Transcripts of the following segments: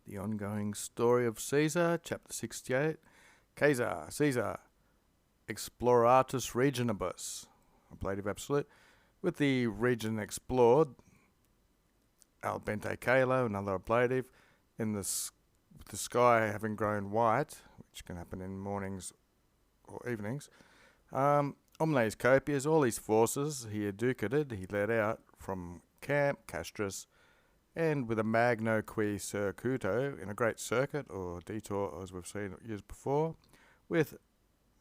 The ongoing story of Caesar, chapter 68. Caesar, exploratus regionibus, ablative absolute. With the region explored, al bente calo, another ablative, with the sky having grown white, which can happen in mornings or evenings. Omnes copias, all his forces he educated, he led out from Camp Castris, and with a magno qui circuito, in a great circuit or detour as we've seen years before, with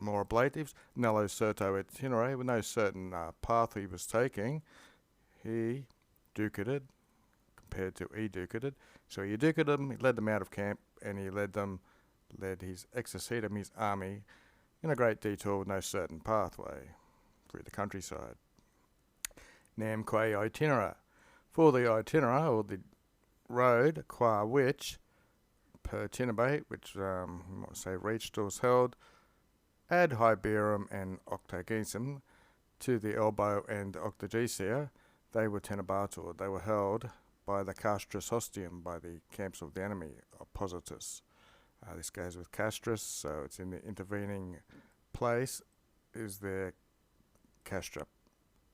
more ablatives, nello certo itinere, with no certain path he was taking, he ducated compared to educated. So he educated them, he led them out of camp, and he led his exercitum, his army, in a great detour with no certain pathway through the countryside. Namque itinera, for the itinera, or the road, qua which, per tinabate, which reached or was held, ad Hiberum and Octagesum, to the elbow and Octagesia, they were tenebator, they were held by the castris hostium, by the camps of the enemy, oppositus. This goes with castris, so it's in the intervening place, is their castra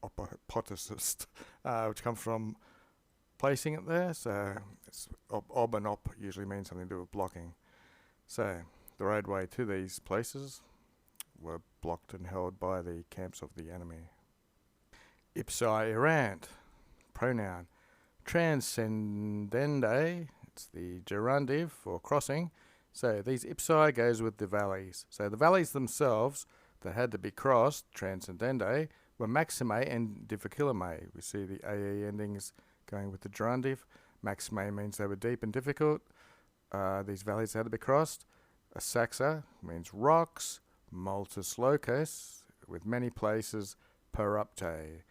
oppositus, which comes from placing it there, so it's ob and op usually means something to do with blocking. So the roadway to these places were blocked and held by the camps of the enemy. Ipsi errant, pronoun. Transcendende, it's the gerundive for crossing. So these ipsi goes with the valleys. So the valleys themselves that had to be crossed, transcendende, were maxime and difficilimae. We see the AE endings going with the gerundive. Maxime means they were deep and difficult. These valleys had to be crossed. A saxa means rocks. Multus locus, with many places, perrupte,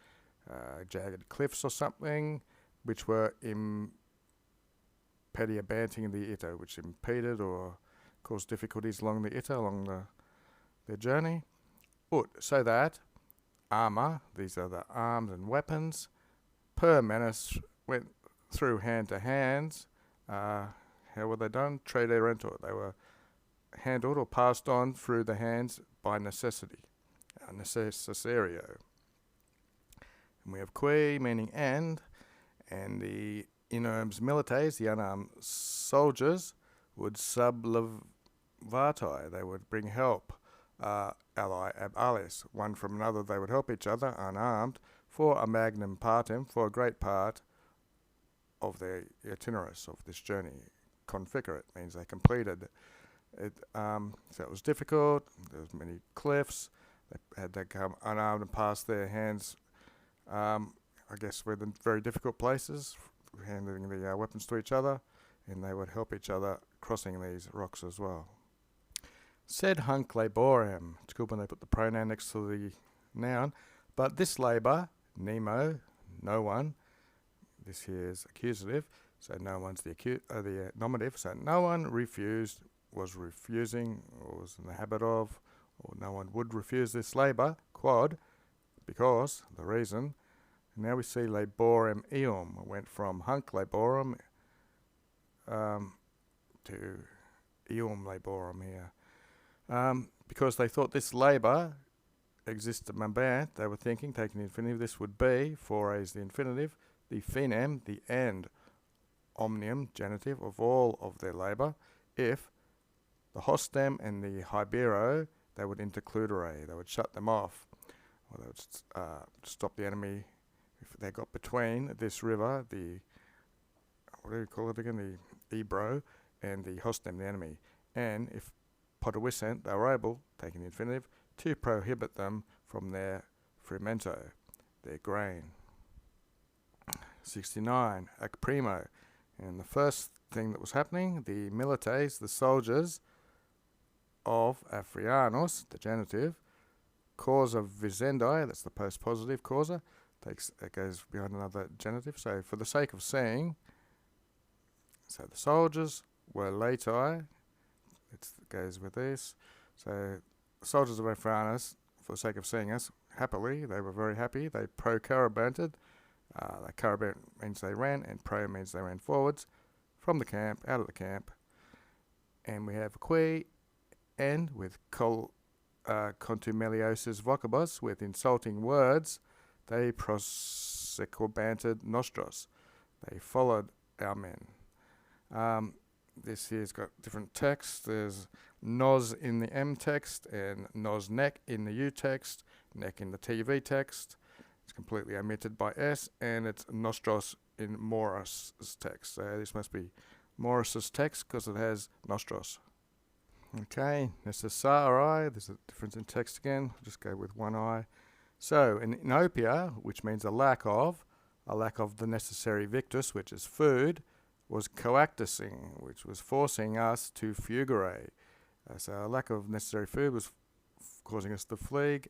jagged cliffs or something, which were impediabanting the ita, which impeded or caused difficulties along the ita, along their journey. So that armour, these are the arms and weapons, per menace went through hand to hands. How were they done? Trade rentor. They were handled or passed on through the hands by necessity, necessario. And we have qui, meaning and the inerms milites, the unarmed soldiers, would sublevati, they would bring help, ally ab alias, one from another, they would help each other, unarmed, for a magnum partem, for a great part of their itinerus, of this journey. Conficerate means they completed it. So it was difficult, there was many cliffs, they had to come unarmed and pass their hands, I guess, with very difficult places, handing the weapons to each other, and they would help each other crossing these rocks as well. Sed hunc laborem, it's good when they put the pronoun next to the noun, but this labour, nemo, no one, this here is accusative, so no one's the nominative, so no one refused, was refusing, or was in the habit of, or no one would refuse this labour, quod, because, the reason. Now we see laborem eum, went from hunc laborem to eum laborem here. Because they thought this labour existed mambant, they were thinking, taking the infinitive, this would be, for is the infinitive, the finem, the end, omnium, genitive, of all of their labour, if the hostem and the hibero, they would intercludere, they would shut them off, or they would stop the enemy if they got between this river, the, what do you call it again, the Ebro, and the hostem, the enemy. And if potuissent, they were able, taking the infinitive, to prohibit them from their frumento, their grain. 69, ac primo. And the first thing that was happening, the milites, the soldiers of Afrianus, the genitive, causa vicendi, that's the post-positive causa, it goes behind another genitive. So for the sake of seeing, so the soldiers were latai, it goes with this. So the soldiers of Afrianus, for the sake of seeing us, happily, they were very happy, they pro-carabanted. Carabant means they ran, and pro means they ran forwards. from the camp, out of the camp. And we have qui, and with contumeliosis vocibus, with insulting words, they prosequabanted nostros. They followed our men. This here's got different texts. There's nos in the M text and nos neck in the U text, neck in the TV text. It's completely omitted by S, and it's nostros in Morris' text. So this must be Morris's text because it has nostros. Okay, necessari, there's a difference in text again. I'll just go with one I. So in inopia, which means a lack of the necessary victus, which is food, was coactusing, which was forcing us to fugere. So a lack of necessary food was causing us to flee,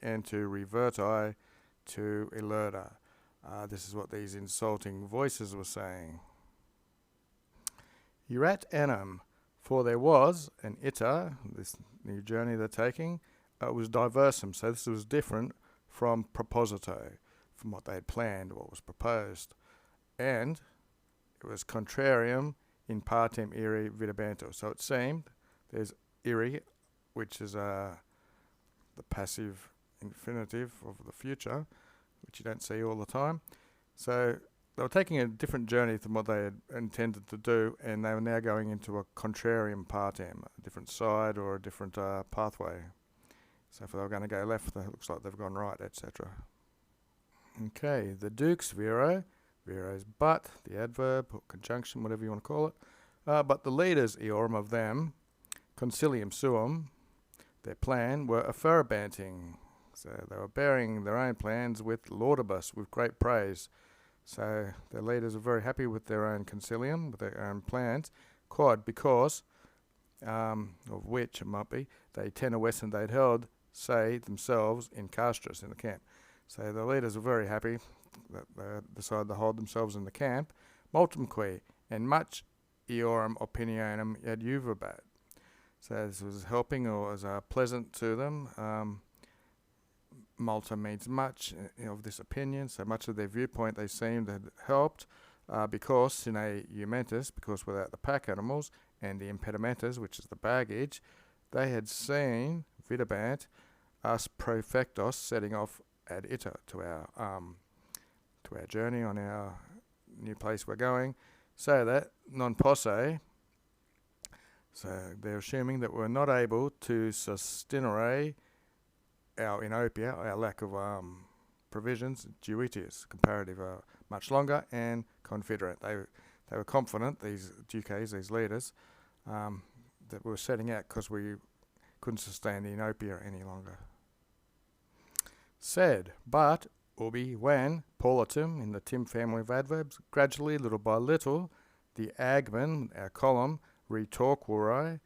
and to reverti, to elerda. This is what these insulting voices were saying. Urat enim, for there was an ita, this new journey they're taking, was diversum, so this was different from proposito, from what they had planned, what was proposed. And it was contrarium in partem iri videbantur. So it seemed there's iri, which is the passive infinitive of the future, which you don't see all the time. So they were taking a different journey than what they had intended to do, and they were now going into a contrarium partem, a different side or a different pathway. So if they were going to go left, it looks like they've gone right, etc. Okay, the Duke's vero. Vero's but, the adverb or conjunction, whatever you want to call it. But the leaders, eorum of them, concilium suum, their plan, were afferabanting. So they were bearing their own plans with laudibus, with great praise. So their leaders were very happy with their own concilium, with their own plans. Quod, because, of which it might be, they tenues they'd held, say, themselves in castris, in the camp. So the leaders were very happy that they decided to hold themselves in the camp. Multumque, and much eorum opinionem adjuvabat. So this was helping or was pleasant to them. Multa means much of this opinion, so much of their viewpoint they seemed had helped, because sine eumentis, because without the pack animals and the impedimentas, which is the baggage, they had seen vidabant us profectos setting off ad ita to our journey on our new place we're going, so that non posse. So they're assuming that we're not able to sustinere our inopia, our lack of provisions, duitius, comparative, much longer, and confederate. They were confident, these duces, these leaders, that we were setting out because we couldn't sustain the inopia any longer. Said, but ubi when politum, in the Tim family of adverbs, gradually, little by little, the agmen, our column, retorquere,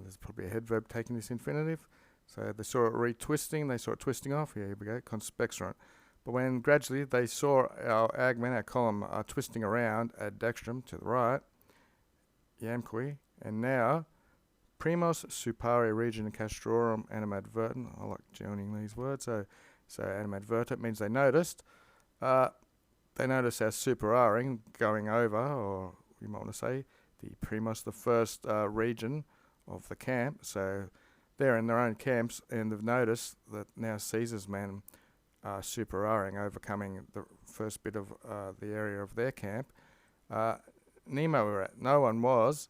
there's probably a head verb taking this infinitive, so they saw it retwisting, they saw it twisting off, here we go, conspexerant. But when gradually they saw our agmen, our column, twisting around ad dextrum, to the right, yamqui, and now, primos supari region castrorum animadvertent, I like joining these words, so animadvertent means they noticed. They noticed our superaring, going over, or you might want to say, the primos, the first region of the camp. So they're in their own camps, and they've noticed that now Caesar's men are superaring, overcoming the first bit of the area of their camp. Nemo were at. No one was.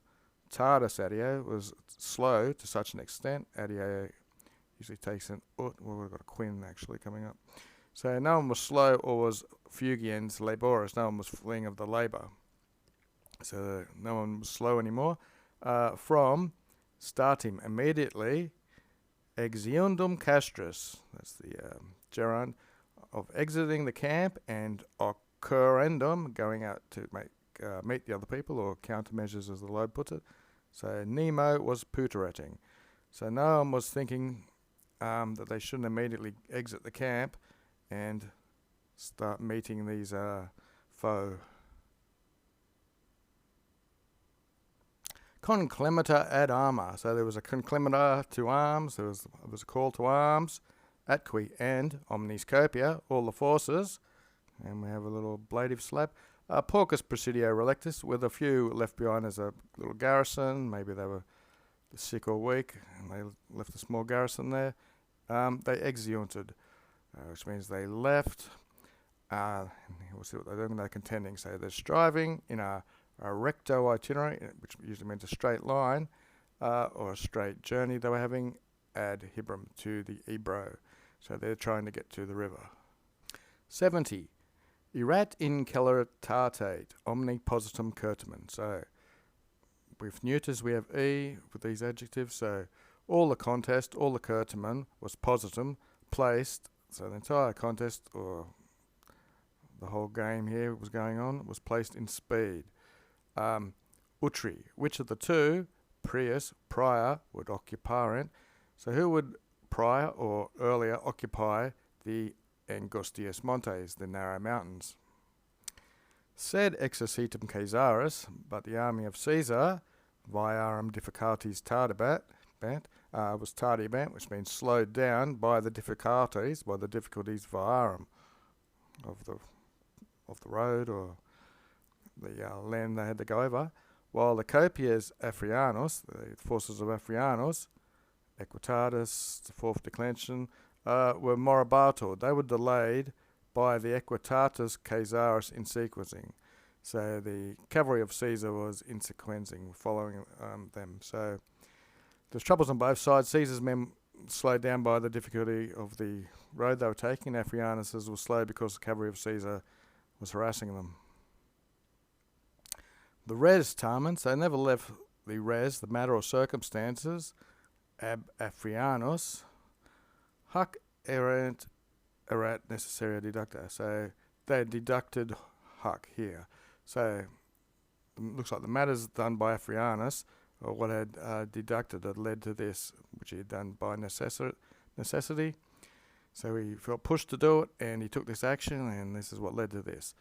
Tardus adio was slow to such an extent. Adio usually takes an ut. Well, we've got a quin actually coming up. So no one was slow or was fugiens laboris. No one was fleeing of the labour. So no one was slow anymore. From startim immediately, exiundum castris. That's the gerund of exiting the camp, and occurrendum, going out to meet the other people, or countermeasures as the Lord puts it. So Nemo was puterating. So no one was thinking that they shouldn't immediately exit the camp and start meeting these foe. Conclemita ad arma. So there was a conclemita to arms, there was a call to arms, atqui and omniscopia, all the forces. And we have a little ablative slap. Porcus Presidio Relectus, with a few left behind as a little garrison. Maybe they were sick or weak, and they left a small garrison there. They exeunted, which means they left. We'll see what they're doing. They're contending. So they're striving in a recto itinerary, which usually means a straight line, or a straight journey they were having ad Hibrum to the Ebro. So they're trying to get to the river. 70. Erat in celeritate, omni positum curtamen. So with neuters we have e with these adjectives. So all the contest, all the curtamen was positum, placed. So the entire contest, or the whole game here was going on, was placed in speed. Utri, which of the two, prius, prior, would occuparent? So who would prior or earlier occupy the Angustius Montes, the narrow mountains? Sed exercitum Caesaris, but the army of Caesar, viarum difficulties tardibant, was tardibant, which means slowed down by the difficulties viarum of the road or the land they had to go over, while the copias Afrianus, the forces of Afrianus, Equitatis, the fourth declension, were morabatur. They were delayed by the Equitatis Caesaris in sequencing. So the cavalry of Caesar was in sequencing, following them. So there's troubles on both sides. Caesar's men slowed down by the difficulty of the road they were taking. Afrianus's was slowed because the cavalry of Caesar was harassing them. The res tamen, so they never left the res, the matter or circumstances, ab Afrianus, hac erant necessaria deducta. So they deducted hac here. So it looks like the matters done by Afrianus, or what had deducted, had led to this, which he had done by necessity. So he felt pushed to do it, and he took this action, and this is what led to this.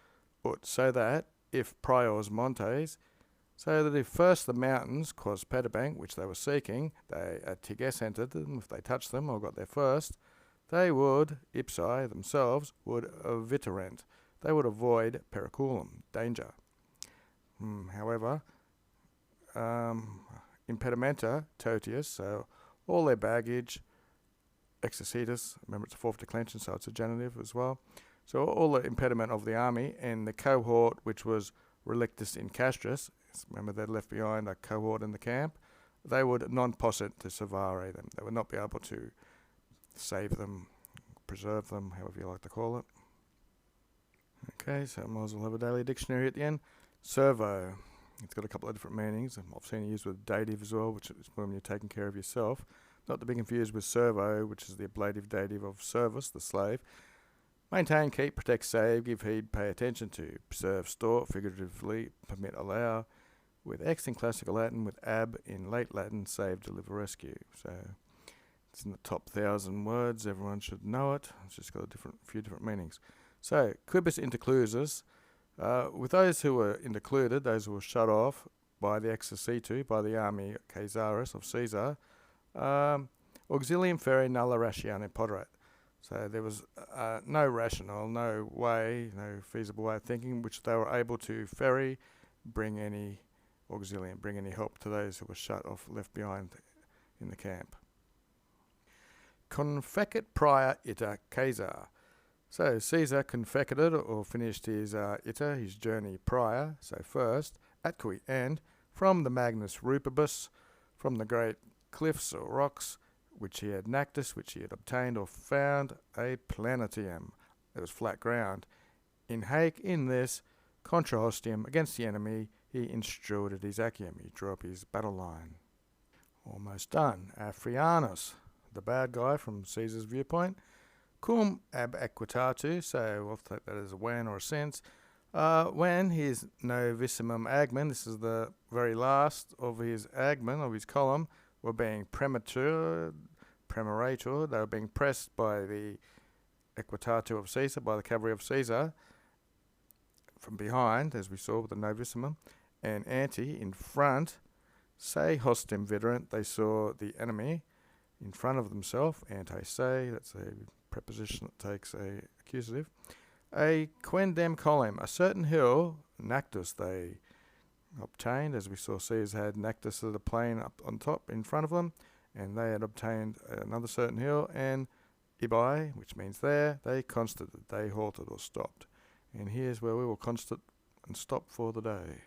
So that if priors montes, so that if first the mountains, quos pedibank, which they were seeking, they tiges entered them, if they touched them or got there first, they would, ipsi themselves, would viterent. They would avoid periculum, danger. However, impedimenta, totius, so all their baggage, exercitus, remember it's a fourth declension, so it's a genitive as well. So all the impediment of the army and the cohort, which was relictus in castris, remember they'd left behind a cohort in the camp, they would non posset to servare them. They would not be able to save them, preserve them, however you like to call it. Okay, so I might as well have a daily dictionary at the end. Servo, it's got a couple of different meanings. I've seen it used with dative as well, which is when you're taking care of yourself. Not to be confused with servo, which is the ablative dative of service, the slave. Maintain, keep, protect, save, give heed, pay attention to, preserve, store, figuratively, permit, allow, with ex in classical Latin, with ab in late Latin, save, deliver, rescue. So it's in the top 1,000 words. Everyone should know it. It's just got a few different meanings. So quibus interclusus, with those who were intercluded, those who were shut off by the exercitu, by the army Caesaris of Caesar, auxilium ferre nulla ratione poderat. So there was no rational, no way, no feasible way of thinking which they were able to ferry, bring any auxilium, bring any help to those who were shut off, left behind in the camp. Confecit prior ita Caesar. So Caesar confecated or finished his ita, his journey prior, so first, atqui, and from the Magnus Rupibus, from the great cliffs or rocks, which he had nactus, which he had obtained or found, a planetium. It was flat ground. In haec, in this, contra hostium, against the enemy, he instrued his acium. He drew up his battle line. Almost done. Afrianus, the bad guy from Caesar's viewpoint. Cum ab equitatu, so we'll take that as a when or a since. When his novissimum agmen, this is the very last of his agmen, of his column, were being premurator, they were being pressed by the equitatu of Caesar, by the cavalry of Caesar, from behind, as we saw with the novissimum, and anti, in front, se hostem viderant, they saw the enemy in front of themselves, anti-se, that's a preposition that takes a accusative, a quendem colem, a certain hill Nactus they obtained. As we saw, Caesar had Nactus of the plain up on top in front of them, and they had obtained another certain hill, and Ibai, which means there, they constated, they halted or stopped. And here's where we will constate and stop for the day.